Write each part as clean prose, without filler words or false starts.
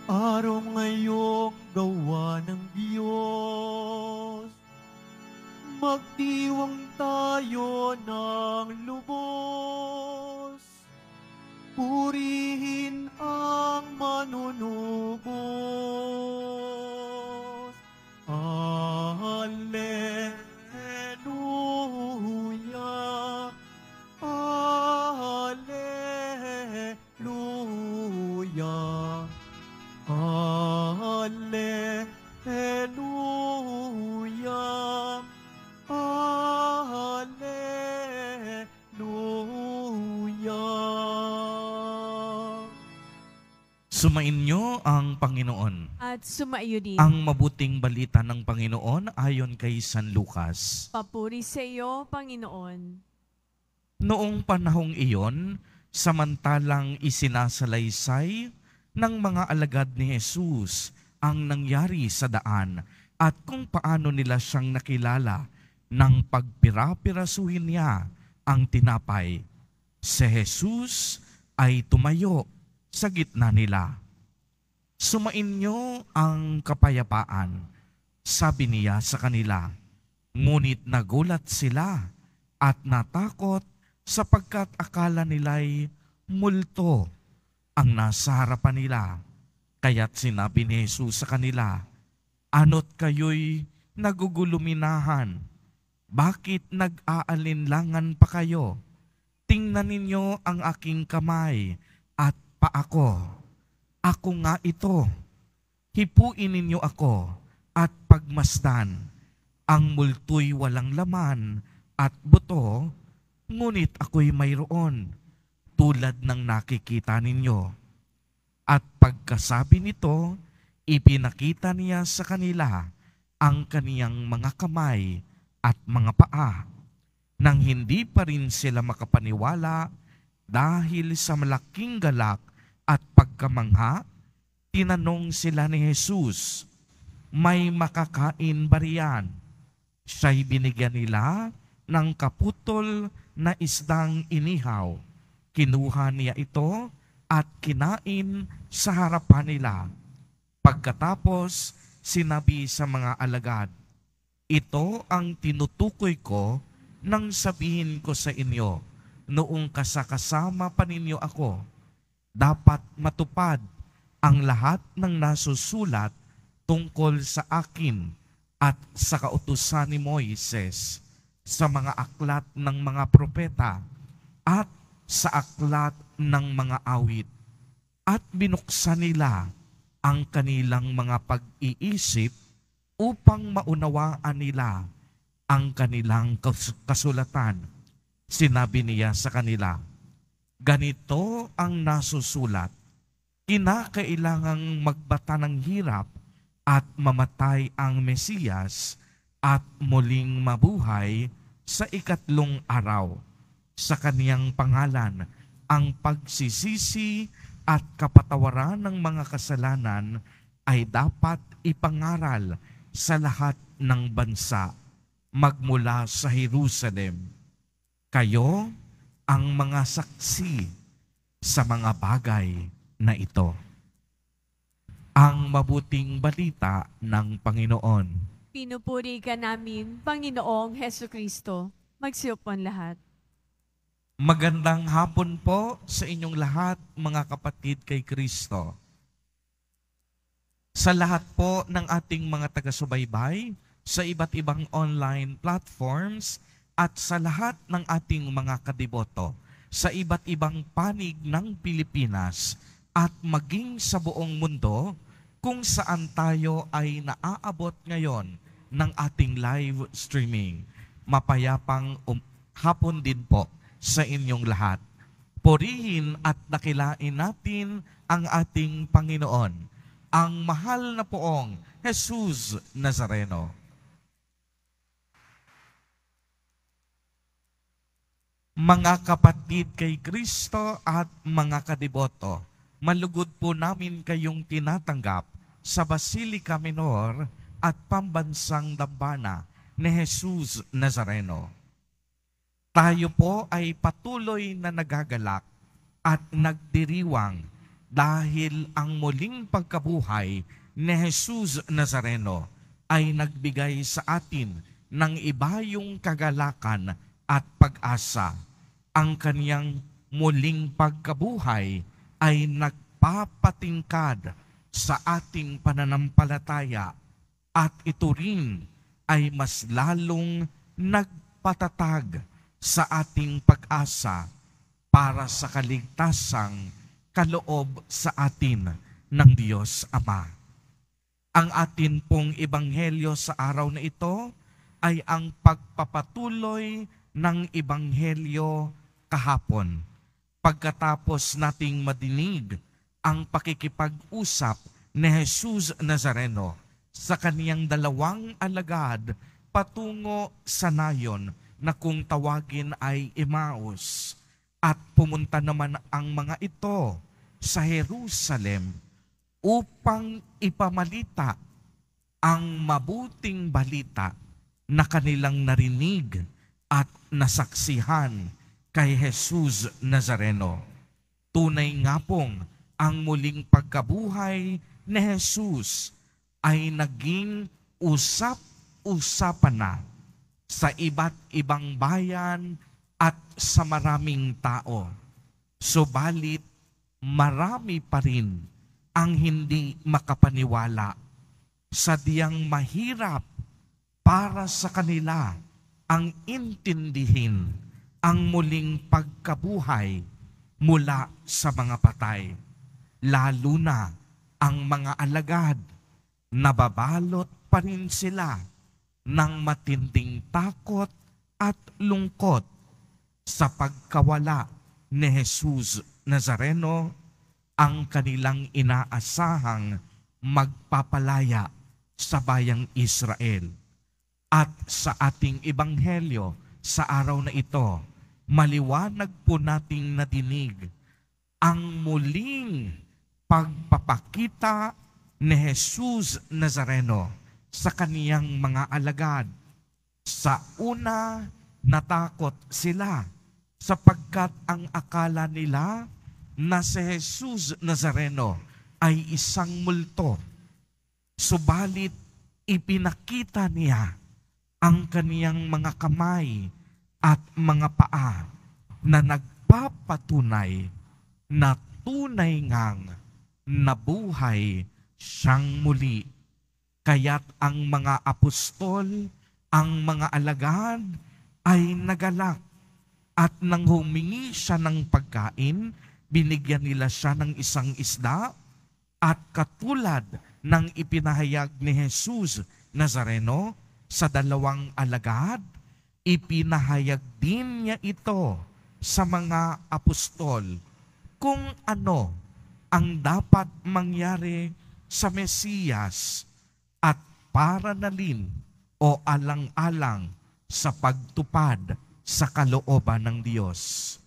Araw ngayong gawa ng Diyos, magdiwang tayo ng lubos. Purihin ang manunubos. Alleluia, Alleluia, Alleluia, Alleluia. Sumainyo ang Panginoon. At sumaiyo din. Ang mabuting balita ng Panginoon ayon kay San Lucas. Papuri sa iyo, Panginoon. Noong panahong iyon, samantalang isinasalaysay ng mga alagad ni Jesus ang nangyari sa daan at kung paano nila siyang nakilala nang pagpira-pirasuhin niya ang tinapay. Si Jesus ay tumayo sa gitna nila. Sumainyo ang kapayapaan, sabi niya sa kanila. Ngunit nagulat sila at natakot sapagkat akala nila'y multo ang nasa harapan nila. Kaya't sinabi ni Jesus sa kanila, ano't kayo'y naguguluminahan? Bakit nag-aalinlangan pa kayo? Tingnan ninyo ang aking kamay at paa ko. Ako nga ito. Hipuin ninyo ako at pagmasdan. Ang multo'y walang laman at buto, ngunit ako'y mayroon, tulad ng nakikita ninyo. At pagkasabi nito, ipinakita niya sa kanila ang kaniyang mga kamay at mga paa. Nang hindi pa rin sila makapaniwala dahil sa malaking galak at pagkamangha, tinanong sila ni Jesus, may makakain ba riyan? Siya'y binigyan nila ng kaputol na isdang inihaw. Kinuha niya ito at kinain sa harapan nila. Pagkatapos, sinabi sa mga alagad, ito ang tinutukoy ko nang sabihin ko sa inyo, noong kasakasama pa ninyo ako, dapat matupad ang lahat ng nasusulat tungkol sa akin at sa kautusan ni Moises, sa mga aklat ng mga propeta at sa aklat ng mga awit. At binuksan nila ang kanilang mga pag-iisip upang maunawaan nila ang kanilang kasulatan. Sinabi niya sa kanila, ganito ang nasusulat, kinakailangang magbata ng hirap at mamatay ang Mesiyas at muling mabuhay sa ikatlong araw. Sa kaniyang pangalan, ang pagsisisi at kapatawaran ng mga kasalanan ay dapat ipangaral sa lahat ng bansa, magmula sa Jerusalem. Kayo ang mga saksi sa mga bagay na ito. Ang mabuting balita ng Panginoon. Pinupuri ka namin, Panginoong Hesukristo. Magsiyopon lahat. Magandang hapon po sa inyong lahat, mga kapatid kay Kristo. Sa lahat po ng ating mga taga-subaybay, sa iba't ibang online platforms, at sa lahat ng ating mga kadiboto, sa iba't ibang panig ng Pilipinas, at maging sa buong mundo, kung saan tayo ay naaabot ngayon ng ating live streaming. Mapayapang hapon din po sa inyong lahat. Purihin at dakilain natin ang ating Panginoon, ang mahal na poong Jesus Nazareno. Mga kapatid kay Kristo at mga kadiboto, malugod po namin kayong tinatanggap sa Basilica Minor at Pambansang Dambana ni Jesus Nazareno. Tayo po ay patuloy na nagagalak at nagdiriwang dahil ang muling pagkabuhay ni Jesus Nazareno ay nagbigay sa atin ng ibayong kagalakan at pag-asa. Ang kaniyang muling pagkabuhay ay nagpapatingkad sa ating pananampalataya at ito rin ay mas lalong nagpatatag sa ating pag-asa para sa kaligtasang kaloob sa atin ng Diyos Ama. Ang atin pong ebanghelyo sa araw na ito ay ang pagpapatuloy ng ebanghelyo kahapon. Pagkatapos nating madinig ang pakikipag-usap ni Jesus Nazareno sa kaniyang 2 alagad patungo sa nayon na kung tawagin ay Emmaus, at pumunta naman ang mga ito sa Jerusalem upang ipamalita ang mabuting balita na kanilang narinig at nasaksihan kay Jesus Nazareno. Tunay nga pong ang muling pagkabuhay ni Jesus ay naging usap-usapan na sa iba't ibang bayan at sa maraming tao. Subalit, marami pa rin ang hindi makapaniwala. Sadyang mahirap para sa kanila ang intindihin ang muling pagkabuhay mula sa mga patay. Lalo na ang mga alagad, nababalot pa rin sila ng matinding takot at lungkot sa pagkawala ni Jesus Nazareno, ang kanilang inaasahang magpapalaya sa bayang Israel. At sa ating ebanghelyo sa araw na ito, maliwanag po nating nadinig ang muling pagpapakita ni Jesus Nazareno sa kaniyang mga alagad. Sa una, natakot sila sapagkat ang akala nila na si Jesus Nazareno ay isang multo. Subalit, ipinakita niya ang kaniyang mga kamay at mga paa na nagpapatunay na tunay ngang nabuhay siyang muli. Kaya't ang mga apostol, ang mga alagad ay nagalak at nang humingi siya ng pagkain, binigyan nila siya ng isang isda at katulad ng ipinahayag ni Jesus Nazareno sa 2 alagad, ipinahayag din niya ito sa mga apostol kung ano ang dapat mangyari sa Mesiyas at para na rin o alang-alang sa pagtupad sa kalooban ng Diyos.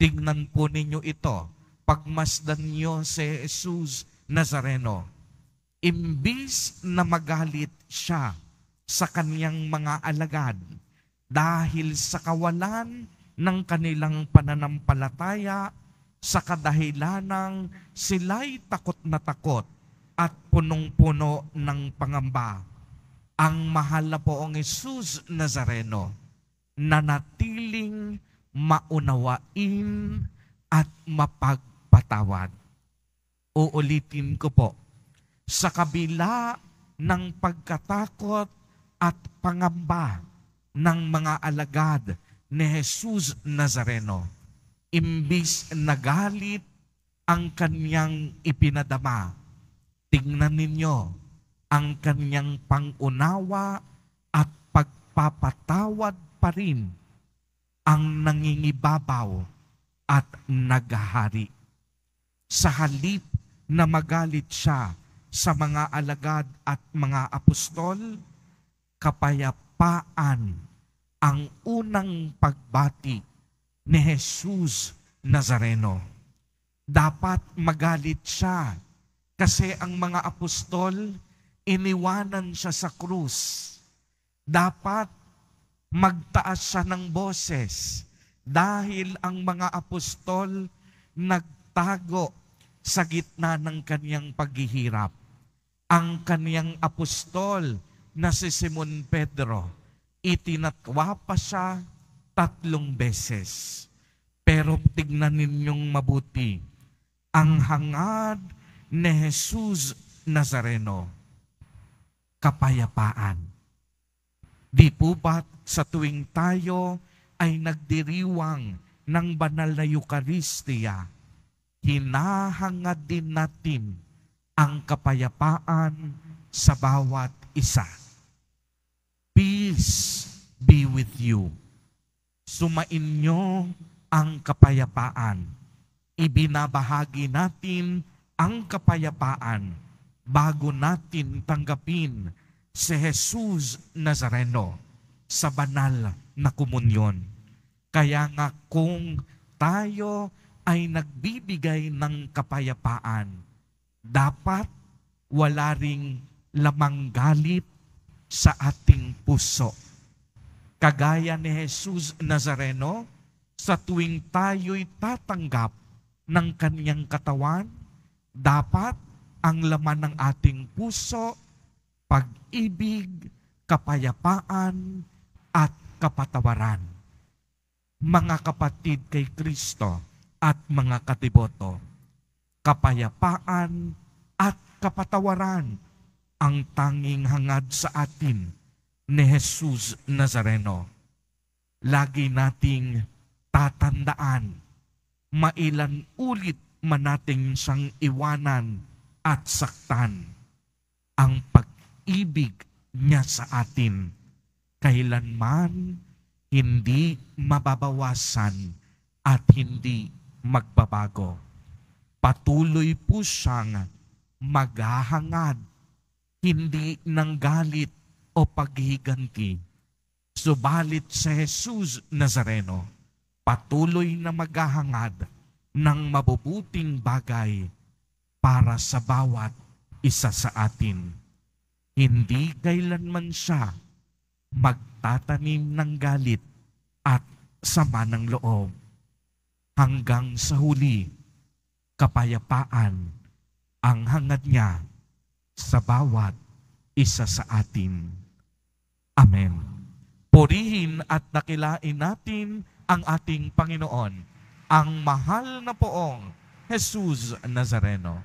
Tingnan po ninyo ito, pagmasdan niyo si Jesus Nazareno. Imbis na magalit siya sa kaniyang mga alagad dahil sa kawalan ng kanilang pananampalataya, sa kadahilanang sila'y takot na takot at punong-puno ng pangamba, ang mahal na poong Jesus Nazareno nanatiling maunawain at mapagpatawad. Uulitin ko po, sa kabila ng pagkatakot at pangamba ng mga alagad ni Jesus Nazareno, imbis nagalit ang kanyang ipinadama, tingnan ninyo ang kanyang pangunawa at pagpapatawad pa rin ang nangingibabaw at naghahari. Sa halip na magalit siya sa mga alagad at mga apostol, kapayapaan ang unang pagbati ni Jesus Nazareno. Dapat magalit siya kasi ang mga apostol, iniwanan siya sa krus. Dapat magtaas siya ng boses dahil ang mga apostol nagtago sa gitna ng kaniyang paghihirap. Ang kaniyang apostol na si Simon Pedro, itinatwa pa siya 3 beses. Pero tignan ninyong mabuti, ang hangad ni Jesus Nazareno, kapayapaan. Di po ba't sa tuwing tayo ay nagdiriwang ng banal na Eucharistia, hinahangad din natin ang kapayapaan sa bawat isa. Peace be with you. Sumainyo ang kapayapaan. Ibinabahagi natin ang kapayapaan bago natin tanggapin si Jesus Nazareno sa banal na komunyon. Kaya nga kung tayo ay nagbibigay ng kapayapaan, dapat wala ring lamang galit sa ating puso. Kagaya ni Jesus Nazareno, sa tuwing tayo'y tatanggap ng kaniyang katawan, dapat ang laman ng ating puso, pag-ibig, kapayapaan, at kapatawaran. Mga kapatid kay Kristo at mga katiboto, kapayapaan at kapatawaran ang tanging hangad sa atin ni Jesus Nazareno. Lagi nating tatandaan, mailan ulit man nating siyang iwanan at saktan, ang pag-ibig niya sa atin kailanman hindi mababawasan at hindi magbabago. Patuloy po siyang maghahangad, hindi ng galit o paghihiganti. Subalit si Jesus Nazareno, patuloy na maghahangad ng mabubuting bagay para sa bawat isa sa atin. Hindi kailanman siya magtatanim ng galit at sama ng loob. Hanggang sa huli, kapayapaan ang hangad niya sa bawat isa sa atin. Amen. Purihin at dakilain natin ang ating Panginoon, ang mahal na poong Jesus Nazareno.